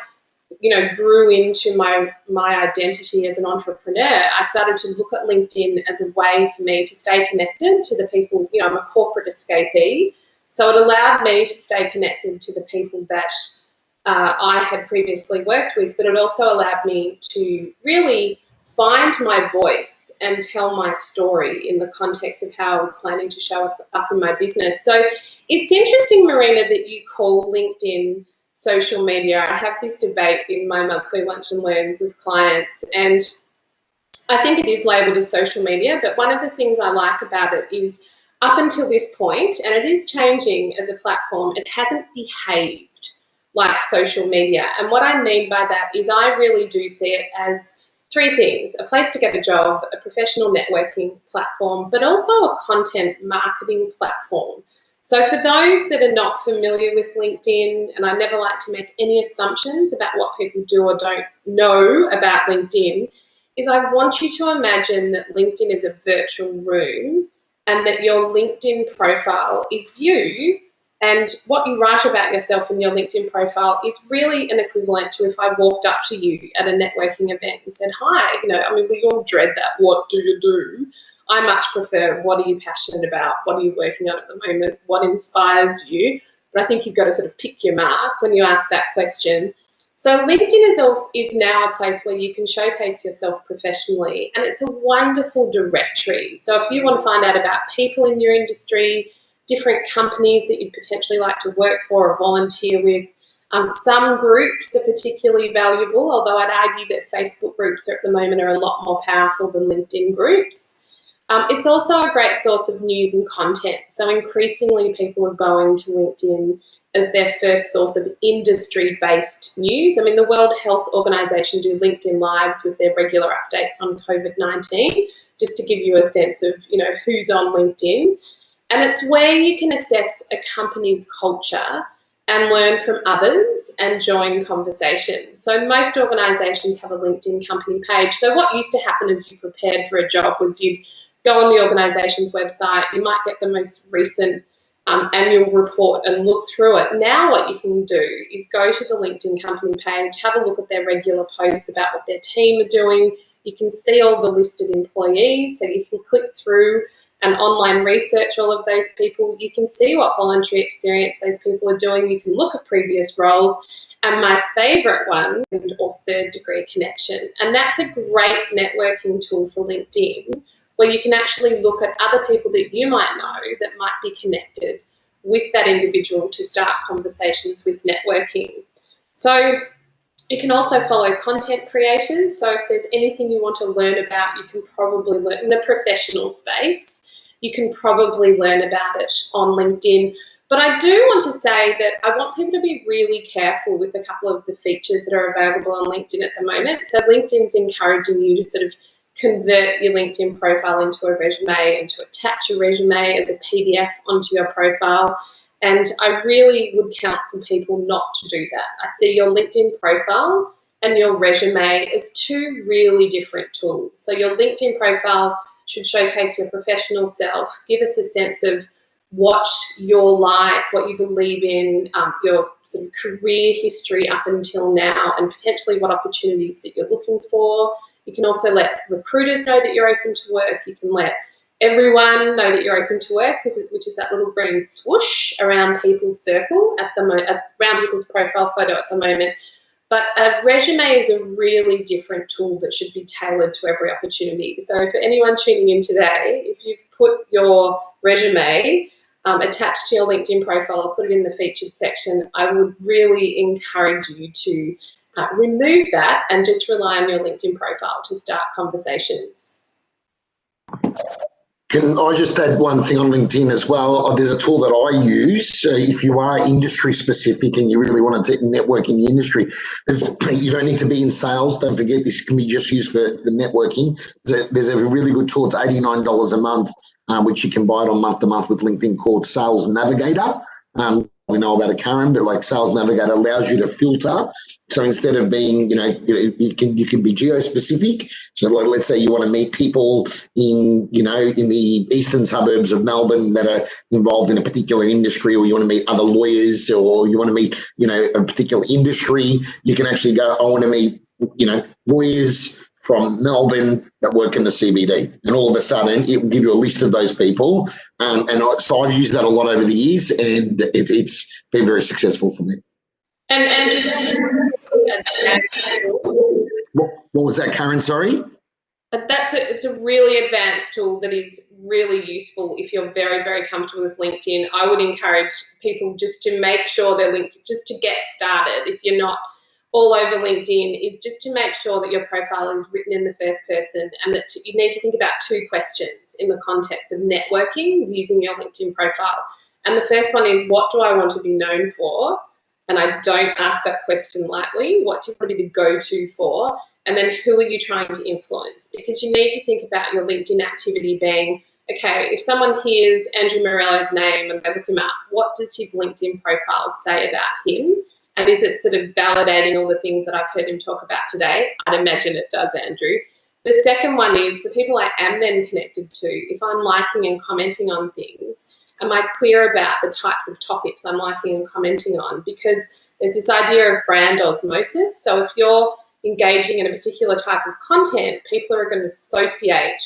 grew into my identity as an entrepreneur, I started to look at LinkedIn as a way for me to stay connected to the people. I'm a corporate escapee, so it allowed me to stay connected to the people that I had previously worked with, but it also allowed me to really find my voice and tell my story in the context of how I was planning to show up in my business. So it's interesting, Marina, that you call LinkedIn social media. I have this debate in my monthly lunch and learns with clients, and I think it is labelled as social media, but one of the things I like about it is up until this point, and it is changing as a platform, it hasn't behaved like social media. And what I mean by that is I really do see it as 3 things: a place to get a job, a professional networking platform, but also a content marketing platform. So for those that are not familiar with LinkedIn, and I never like to make any assumptions about what people do or don't know about LinkedIn, is I want you to imagine that LinkedIn is a virtual room and that your LinkedIn profile is you, and what you write about yourself in your LinkedIn profile is really an equivalent to if I walked up to you at a networking event and said, hi, we all dread that, what do you do? I much prefer, what are you passionate about? What are you working on at the moment? What inspires you? But I think you've got to sort of pick your mark when you ask that question. So LinkedIn is now a place where you can showcase yourself professionally, and it's a wonderful directory. So if you want to find out about people in your industry, different companies that you'd potentially like to work for or volunteer with, some groups are particularly valuable, although I'd argue that Facebook groups at the moment are a lot more powerful than LinkedIn groups. It's also a great source of news and content. So increasingly people are going to LinkedIn as their first source of industry-based news. I mean, the World Health Organization do LinkedIn Lives with their regular updates on COVID-19, just to give you a sense of, who's on LinkedIn. And it's where you can assess a company's culture and learn from others and join conversations. So most organizations have a LinkedIn company page. So what used to happen as you prepared for a job was you'd go on the organization's website, you might get the most recent annual report and look through it. Now what you can do is go to the LinkedIn company page, have a look at their regular posts about what their team are doing. You can see all the listed employees, so you can click through and online research all of those people. You can see what voluntary experience those people are doing. You can look at previous roles. And my favourite one, or 3rd degree connection. And that's a great networking tool for LinkedIn, where you can actually look at other people that you might know that might be connected with that individual to start conversations with networking. So You can also follow content creators. So if there's anything you want to learn about, you can probably learn in the professional space. You can probably learn about it on LinkedIn. But I do want to say that I want people to be really careful with a couple of the features that are available on LinkedIn at the moment. So LinkedIn's encouraging you to sort of convert your LinkedIn profile into a resume and to attach your resume as a PDF onto your profile. And I really would counsel people not to do that. I see your LinkedIn profile and your resume as two really different tools. So your LinkedIn profile should showcase your professional self, give us a sense of what you're like, what you believe in, your sort of career history up until now, and potentially what opportunities that you're looking for. You can also let recruiters know that you're open to work. You can let everyone know that you're open to work, which is that little green swoosh around people's circle at the moment, around people's profile photo at the moment. But a resume is a really different tool that should be tailored to every opportunity. So for anyone tuning in today, if you've put your resume attached to your LinkedIn profile or put it in the featured section, I would really encourage you to remove that and just rely on your LinkedIn profile to start conversations. Can I just add one thing on LinkedIn as well? There's a tool that I use. So if you are industry specific and you really want to network in the industry, you don't need to be in sales. Don't forget, this can be just used for networking. There's a really good tool. It's $89 a month, which you can buy it on month to month with LinkedIn, called Sales Navigator. We know about it, Karen, but like Sales Navigator allows you to filter. So instead of being, you can be geo-specific. So let's say you want to meet people in the eastern suburbs of Melbourne that are involved in a particular industry, or you want to meet other lawyers, or you want to meet, a particular industry. You can actually go, I want to meet, lawyers from Melbourne that work in the CBD, and all of a sudden it will give you a list of those people. So I've used that a lot over the years, and it's been very successful for me. What was that, Karen? Sorry? It's a really advanced tool that is really useful if you're very, very comfortable with LinkedIn. I would encourage people just to make sure they're linked, just to get started. If you're not all over LinkedIn, is just to make sure that your profile is written in the first person, and that you need to think about two questions in the context of networking using your LinkedIn profile. And the first one is, what do I want to be known for? And I don't ask that question lightly. What do you want to be the go-to for? And then who are you trying to influence? Because you need to think about your LinkedIn activity being, okay, if someone hears Andrew Morello's name and they look him up, what does his LinkedIn profile say about him? And is it sort of validating all the things that I've heard him talk about today? I'd imagine it does, Andrew. The second one is, for people I am then connected to, if I'm liking and commenting on things, am I clear about the types of topics I'm liking and commenting on? Because there's this idea of brand osmosis. So if you're engaging in a particular type of content, people are going to associate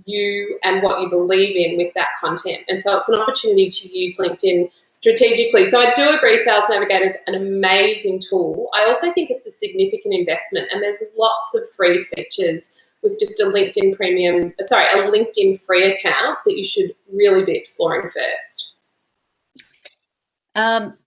you and what you believe in with that content. And so it's an opportunity to use LinkedIn strategically. So I do agree Sales Navigator is an amazing tool. I also think it's a significant investment, and there's lots of free features with just a LinkedIn free account that you should really be exploring first.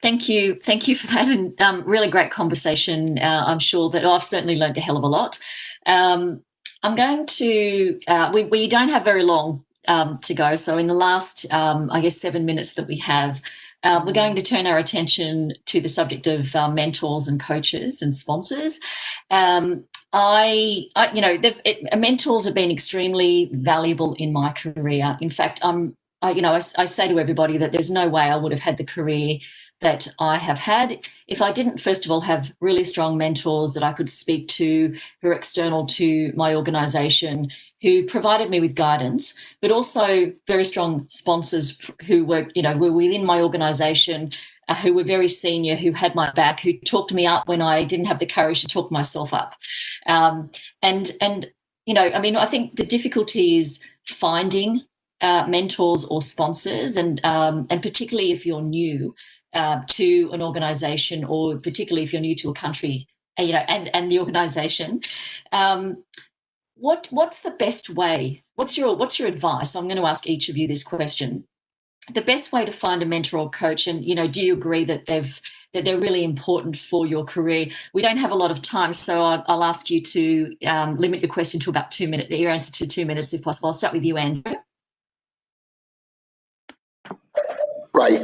Thank you for that, and really great conversation. I'm sure that I've certainly learned a hell of a lot. I'm going to, we don't have very long to go, so in the last, 7 minutes that we have, we're going to turn our attention to the subject of mentors and coaches and sponsors. Mentors have been extremely valuable in my career. In fact, I say to everybody that there's no way I would have had the career that I have had if I didn't, first of all, have really strong mentors that I could speak to who are external to my organisation, who provided me with guidance, but also very strong sponsors who were within my organisation, who were very senior, who had my back, who talked me up when I didn't have the courage to talk myself up. I think the difficulty is finding mentors or sponsors, and particularly if you're new to an organisation, or particularly if you're new to a country, and the organisation. What's the best way? What's your advice? I'm going to ask each of you this question. The best way to find a mentor or coach, and do you agree that that they're really important for your career. We don't have a lot of time, so I'll ask you to limit your question to about 2 minutes, your answer to 2 minutes if possible. I'll start with you, Andrew. Great.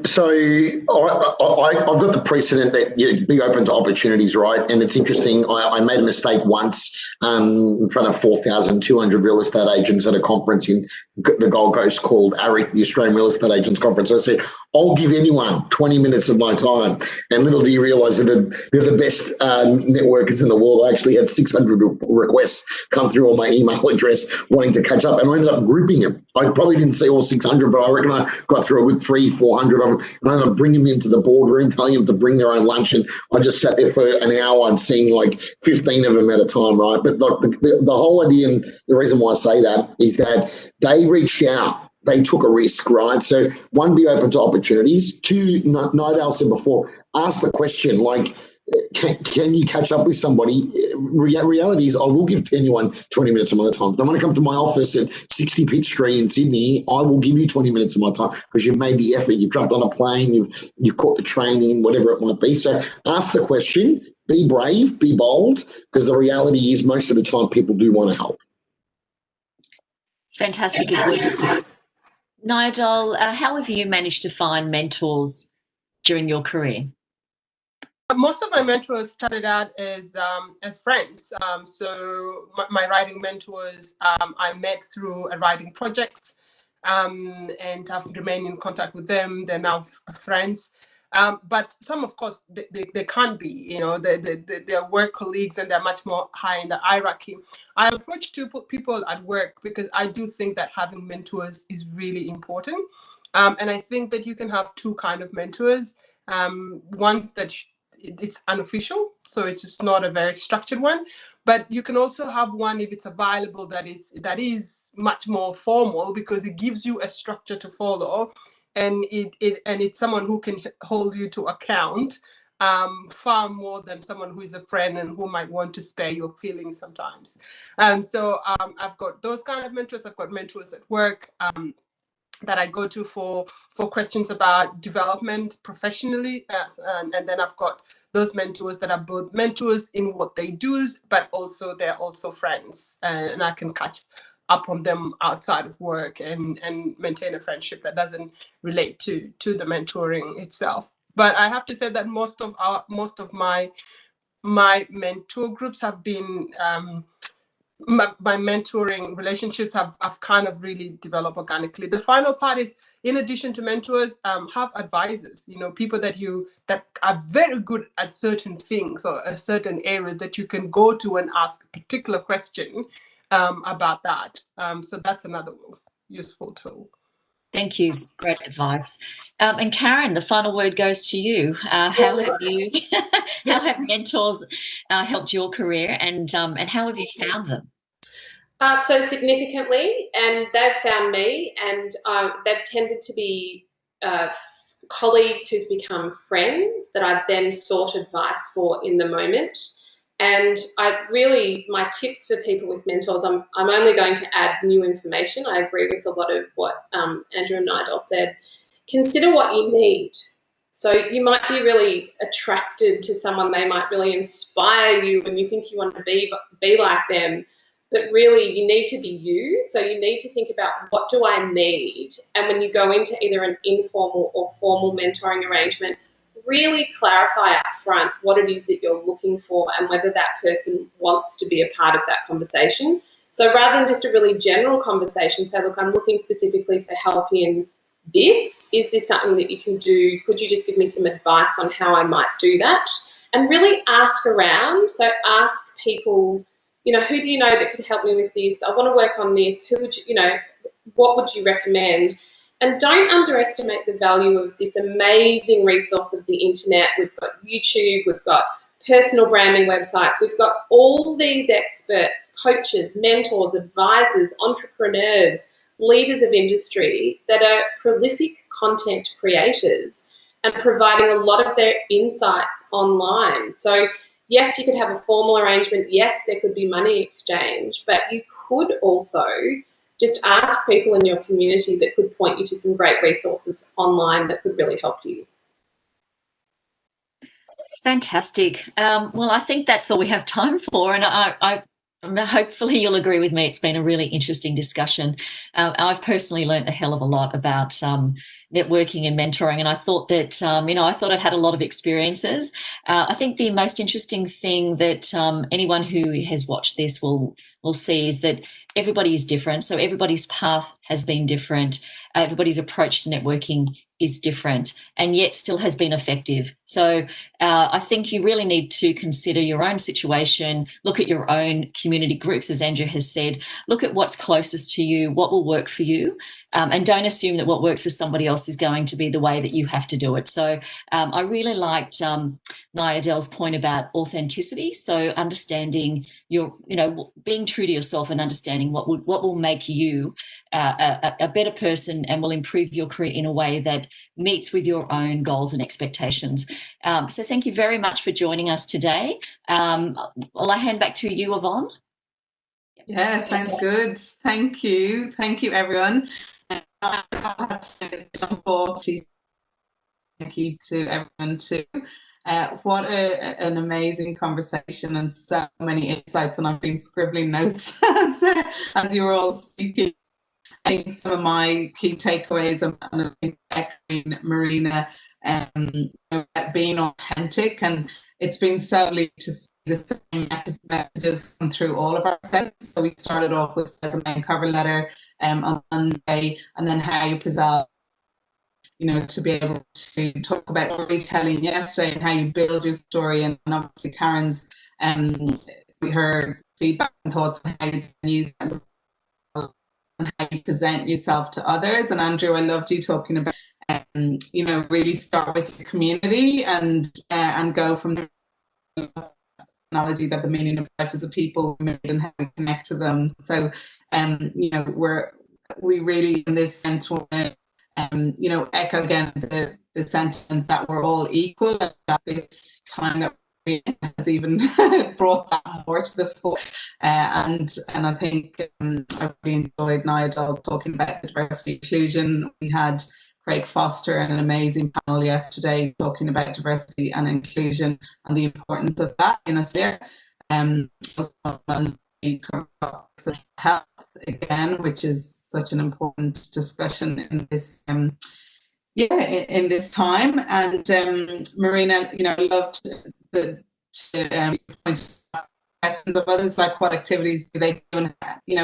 So I've got the precedent that you be open to opportunities, right? And it's interesting. I made a mistake once in front of 4,200 real estate agents at a conference in the Gold Coast called ARIC, the Australian Real Estate Agents Conference. I said, I'll give anyone 20 minutes of my time. And little do you realise that they're the best networkers in the world. I actually had 600 requests come through on my email address wanting to catch up. And I ended up grouping them. I probably didn't see all 600, but I reckon I got through with 300-400 of them. And I ended up bringing them into the boardroom, telling them to bring their own lunch. And I just sat there for an hour and seeing like 15 of them at a time, right? But like the whole idea, and the reason why I say that is that they reached out. They took a risk, right? So one, be open to opportunities. Two, Nidal said before, ask the question, like, can you catch up with somebody? Reality is I will give anyone 20 minutes of my time. If they want to come to my office at 60 Pitt Street in Sydney, I will give you 20 minutes of my time because you've made the effort. You've jumped on a plane, you've caught the train in, whatever it might be. So ask the question, be brave, be bold, because the reality is most of the time people do want to help. Fantastic advice. Nigel, how have you managed to find mentors during your career? Most of my mentors started out as friends. So my writing mentors I met through a writing project, and I've remained in contact with them. They're now friends. But some, of course, they can't be. You know, they're work colleagues and they're much more high in the hierarchy. I approach people at work because I do think that having mentors is really important. And I think that you can have two kind of mentors. Ones that it's unofficial, so it's just not a very structured one, but you can also have one if it's available that is much more formal because it gives you a structure to follow, and it's someone who can hold you to account far more than someone who is a friend and who might want to spare your feelings sometimes. So I've got those kind of mentors. I've got mentors at work that I go to for questions about development professionally, and then I've got those mentors that are both mentors in what they do, but also they're also friends, and I can catch up on them outside of work and maintain a friendship that doesn't relate to the mentoring itself. But I have to say that most of my mentor groups have been my mentoring relationships have kind of really developed organically. The final part is, in addition to mentors, have advisors, you know, people that are very good at certain things or certain areas that you can go to and ask a particular question about that. So that's another useful tool. Thank you. Great advice. And Karen, the final word goes to you. How have mentors helped your career, and how have you found them? So significantly, and they've found me, and they've tended to be colleagues who've become friends that I've then sought advice for in the moment. And my tips for people with mentors, I'm only going to add new information. I agree with a lot of what Andrew and Nigel said. Consider what you need. So you might be really attracted to someone, they might really inspire you and you think you want to be like them, but really you need to be you. So you need to think about, what do I need? And when you go into either an informal or formal mentoring arrangement, really clarify up front what it is that you're looking for and whether that person wants to be a part of that conversation. So rather than just a really general conversation, say, look, I'm looking specifically for help in this. Is this something that you can do? Could you just give me some advice on how I might do that? And really ask around. So ask people, you know, who do you know that could help me with this? I want to work on this. Who would you know, what would you recommend? And don't underestimate the value of this amazing resource of the internet. We've got YouTube, we've got personal branding websites, we've got all these experts, coaches, mentors, advisors, entrepreneurs, leaders of industry that are prolific content creators and providing a lot of their insights online. So yes, you could have a formal arrangement. Yes, there could be money exchange, but you could also just ask people in your community that could point you to some great resources online that could really help you. Fantastic. Well, I think that's all we have time for, and I hopefully you'll agree with me. It's been a really interesting discussion. I've personally learned a hell of a lot about networking and mentoring, and I thought that I thought I'd had a lot of experiences. I think the most interesting thing that anyone who has watched this will see is that everybody is different. So everybody's path has been different. Everybody's approach to networking is different, and yet still has been effective. So I think you really need to consider your own situation, look at your own community groups, as Andrew has said, look at what's closest to you, what will work for you, and don't assume that what works for somebody else is going to be the way that you have to do it. So I really liked Nya-Adele's point about authenticity. So understanding being true to yourself and understanding what will make you a better person and will improve your career in a way that meets with your own goals and expectations. So thank you very much for joining us today. Will I hand back to you, Yvonne? Yeah, sounds good. Thank you. Thank you, everyone. I had to jump off. Thank you to everyone too. What an amazing conversation and so many insights, and I've been scribbling notes as you were all speaking. I think some of my key takeaways, and I think echoing Marina, being authentic, and it's been so lovely to see the same messages come through all of our sets. So we started off with resume and cover letter on Monday, and then how you present, to be able to talk about storytelling yesterday and how you build your story, and obviously Karen's we heard feedback and thoughts on how you can use it and how you present yourself to others. And Andrew, I loved you talking about really start with your community and go from the technology that the meaning of life is a people and how we connect to them. So we really in this sense want to echo again the sentiment that we're all equal, and that this time that we has even brought that more to the fore. And I think I've really enjoyed Nya-Adele talking about the diversity inclusion. We had Craig Foster and an amazing panel yesterday talking about diversity and inclusion and the importance of that in Australia. Health again, which is such an important discussion in this in this time. And Marina, loved the questions of others, like what activities do they do, and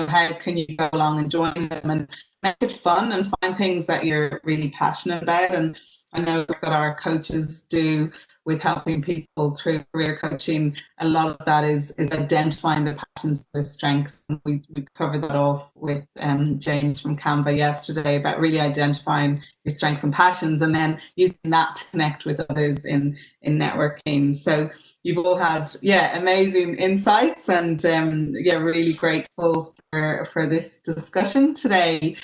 how can you go along and join them and make it fun and find things that you're really passionate about. And I know that our coaches do with helping people through career coaching. A lot of that is identifying the passions, their strengths. And we covered that off with James from Canva yesterday about really identifying your strengths and passions, and then using that to connect with others in networking. So you've all had amazing insights, and really grateful for this discussion today.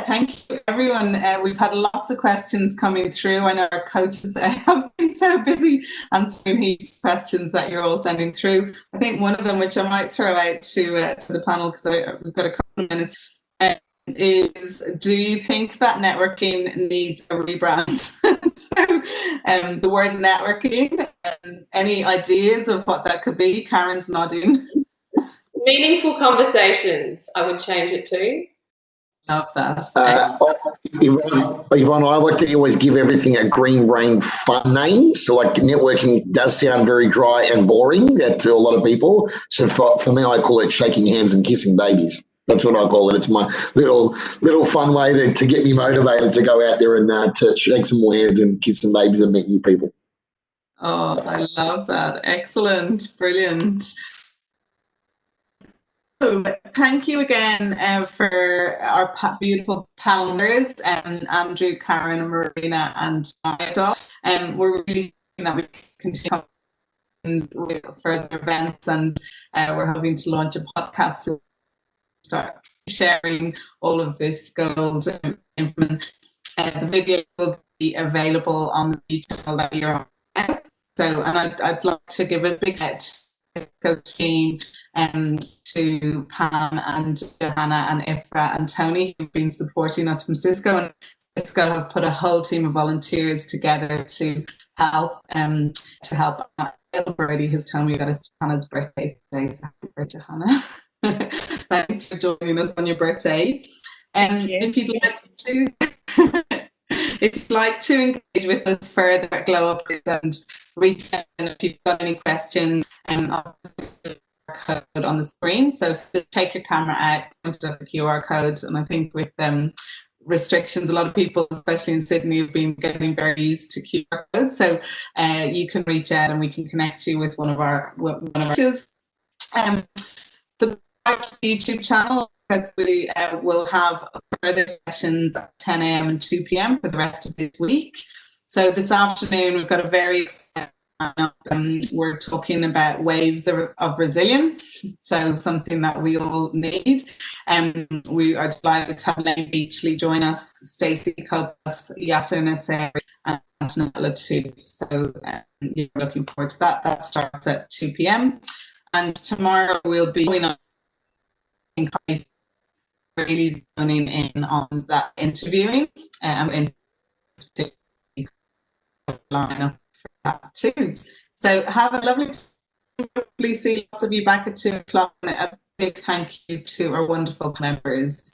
Thank you, everyone. We've had lots of questions coming through. I know our coaches have been so busy answering these questions that you're all sending through. I think one of them, which I might throw out to the panel, because we've got a couple of minutes, is, do you think that networking needs a rebrand? So the word networking, any ideas of what that could be? Karen's nodding. Meaningful conversations, I would change it to. Love that. Yvonne, I like to always give everything a green brain fun name. So like networking does sound very dry and boring to a lot of people. So for me, I call it shaking hands and kissing babies. That's what I call it. It's my little fun way to get me motivated to go out there and to shake some more hands and kiss some babies and meet new people. Oh, I love that. Excellent. Brilliant. So thank you again for our beautiful panelists, Andrew, Karen, Marina, and Nya-Adele. We're really hoping that we continue with further events, and we're hoping to launch a podcast to start sharing all of this gold information. The video will be available on the YouTube channel that you're on. So, and I'd like to give a big shout to the team to Pam and Johanna and Ifra and Tony, who've been supporting us from Cisco, and Cisco have put a whole team of volunteers together to help. Brady has told me that it's Hannah's birthday today, so happy birthday, Hannah. Thanks for joining us on your birthday. If you'd like to if you'd like to engage with us further at Glow Up and reach out, and if you've got any questions, I'll put the QR code on the screen. So take your camera out, point it at the QR code, and I think with restrictions, a lot of people, especially in Sydney, have been getting very used to QR codes. So you can reach out and we can connect you with one of our coaches. The YouTube channel, hopefully we'll have further sessions at 10 a.m. and 2 p.m. for the rest of this week. So this afternoon we've got a very exciting lineup. We're talking about waves of resilience, so something that we all need. We are delighted to have Lenny Beachley join us, Stacey Copas, Yasser Nasser, and Nala too. So you're looking forward to that. That starts at 2 p.m. And tomorrow we'll be going on really zoning in on that interviewing and line for that too. So have a lovely time. Hopefully see lots of you back at 2 o'clock, and a big thank you to our wonderful members.